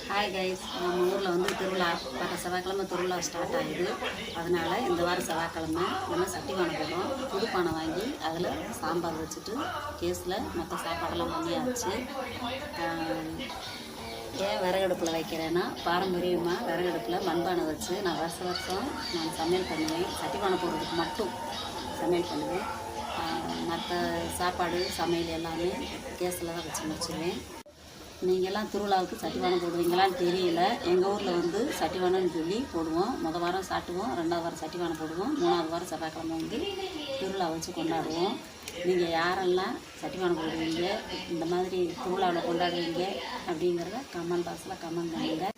Hi guys, நம்ம ஊரில் வந்து திருவிழா வர செவ்வாய்க்கிழமை திருவிழா ஸ்டார்ட் ஆகுது. அதனால் இந்த வாரம் செவ்வாய்க்கிழமை நம்ம சட்டிபானை போடுறோம். புது பானை வாங்கி அதில் சாம்பார் வச்சுட்டு கேஸில் மற்ற சாப்பாடெல்லாம் பண்ணியாச்சு. ஏன் விறகடுப்பில் வைக்கிறேன்னா, பாரம்பரியமாக விறகடுப்பில் மண்பானை வச்சு நான் வருஷம் நான் சமையல் பண்ணுவேன். சட்டிபானை போடுறதுக்கு மட்டும் சமையல் பண்ணுவேன். மற்ற சாப்பாடு சமையல் எல்லாமே கேஸில் தான் வச்சு முடிச்சுருவேன். நீங்கள்லாம் திருவிழாவுக்கு சட்டிபானை போடுவீங்களான்னு தெரியல. எங்கள் ஊரில் வந்து சட்டிபானைன்னு சொல்லி போடுவோம். மொதல் வாரம் சாட்டுவோம், 2வது வாரம் சட்டிபானை போடுவோம், 3வது வாரம் செவ்வாய்க்கிழமை வந்து திருவிழா வச்சு கொண்டாடுவோம். நீங்கள் யாரெல்லாம் சட்டிபானை போடுவீங்க, இந்த மாதிரி திருவிழாவில் கொண்டாடுவீங்க அப்படிங்கிறத கமெண்ட் பாக்ஸில் கமெண்ட் பண்ணுங்கள்.